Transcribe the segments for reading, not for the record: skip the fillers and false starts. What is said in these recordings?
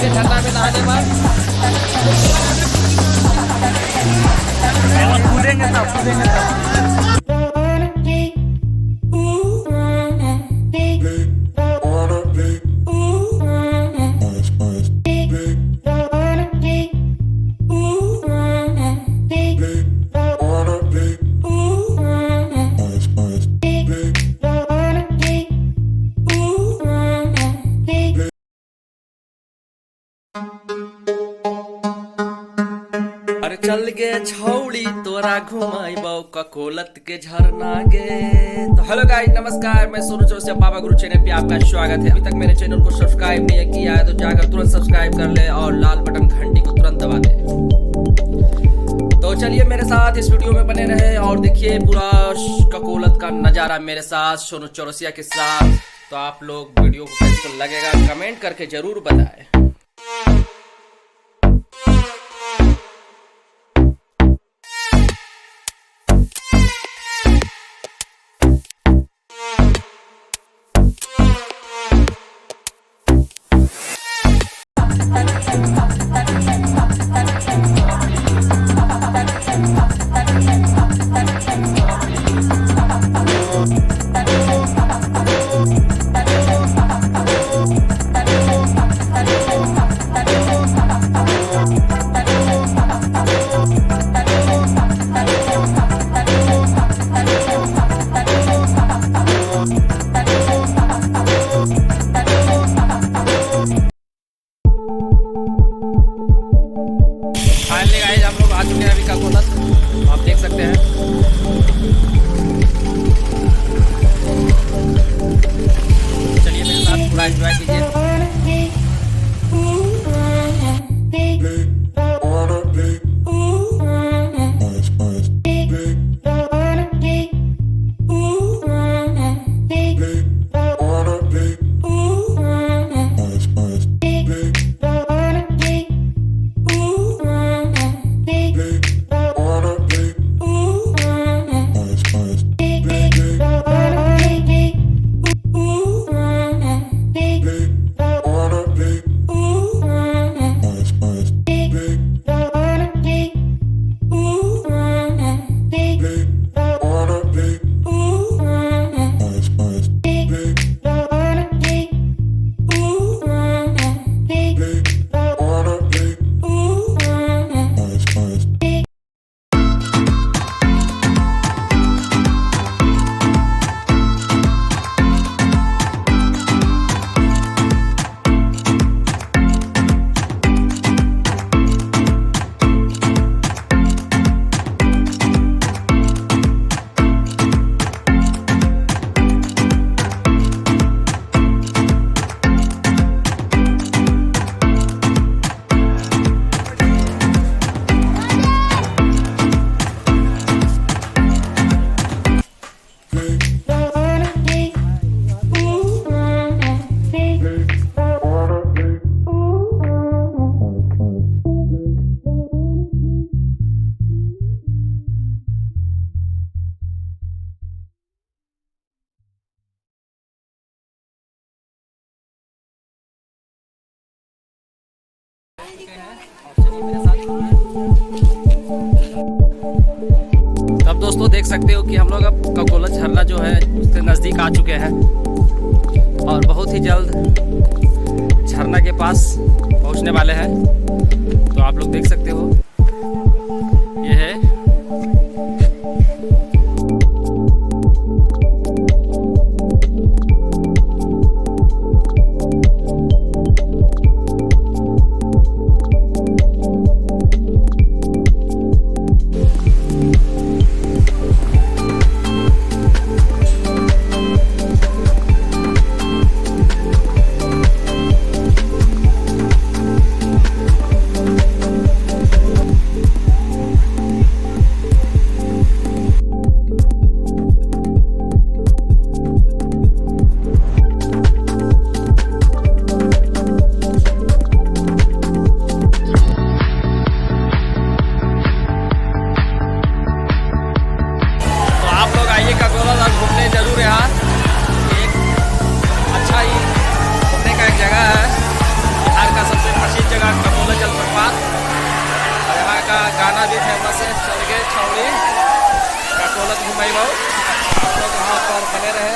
के झरना में नहाने बाद कूदेंगे सब। अरे चल गे छौड़ी तोरा घुमाइबो ककोलत के झरना गे। तो हेलो गाइस, नमस्कार, मैं सोनू चौरसिया बाबागुरु चैनल पे आपका स्वागत है। अभी तक मेरे चैनल को सब्सक्राइब नहीं किया है तो जाकर तुरंत सब्सक्राइब कर ले और लाल बटन घंटी को तुरंत दबा दे। तो चलिए मेरे साथ इस वीडियो में बने रहे और देखिए पूरा ककोलत का नजारा मेरे साथ सोनू चौरसिया के साथ। तो आप लोग वीडियो को कैसे लगेगा कमेंट करके जरूर बताएं। हम लोग आ चुके हैं अभी काकोलत, आप देख सकते हैं। चलिए मेरे साथ पूरा एंजॉय कीजिए। अब दोस्तों देख सकते हो कि हम लोग अब ककोलत झरना जो है उसके नज़दीक आ चुके हैं और बहुत ही जल्द झरना के पास पहुंचने वाले हैं। तो आप लोग देख सकते हो ये है भाई भाव आप लोग यहाँ पर बने रहे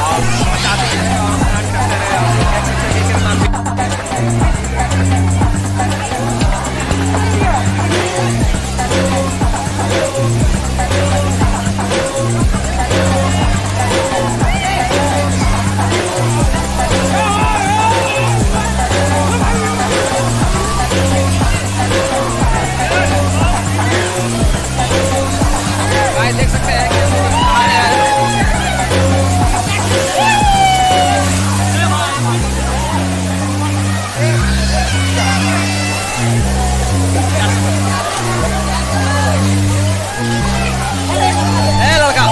और मचाते रहे और स्नान करते रहे। आप लोग देख सकते हैं कितना भाई देख सकते हैं कि सूरज आ रहा है। ए लड़का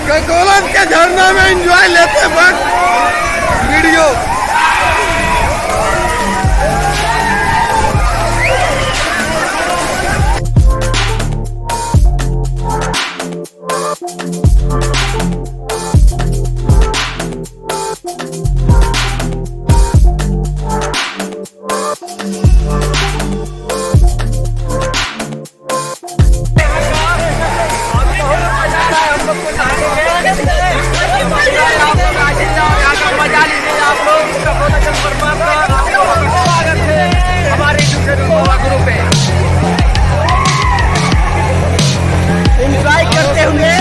काकोलत के झरना में एंजॉय लेते वक्त वीडियो मजा लीजिए आप लोग। स्वागत है हमारे बाबागुरु पे। एंजॉय करते हुए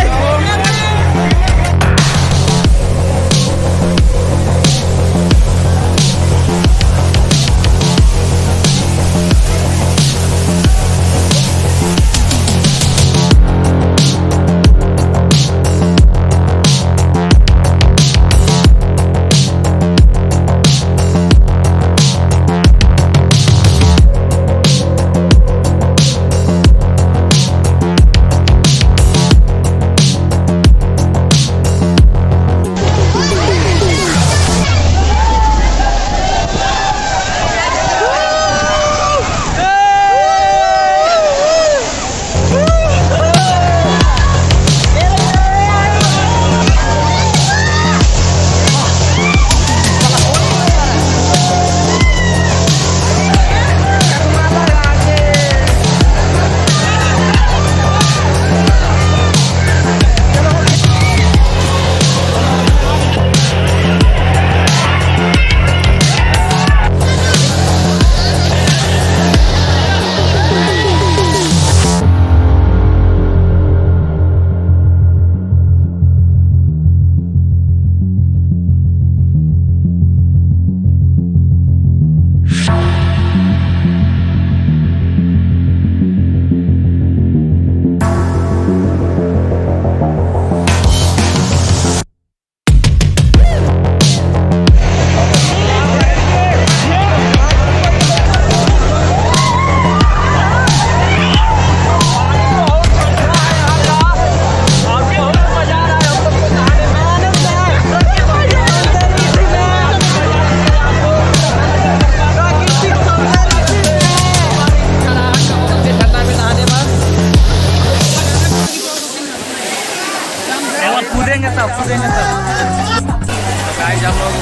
कूदेंगे तब तो गाइस हम लोग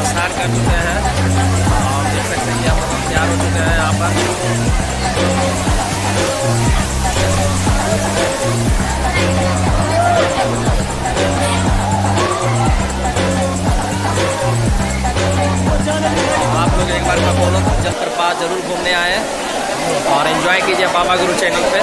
स्नान कर चुके हैं और देख सकते हैं कि हम लोग तैयार हो चुके हैं यहाँ पर। आप लोग एक बार काकोलत जल प्रपात जरूर घूमने आए और एंजॉय कीजिए बाबागुरु चैनल पे।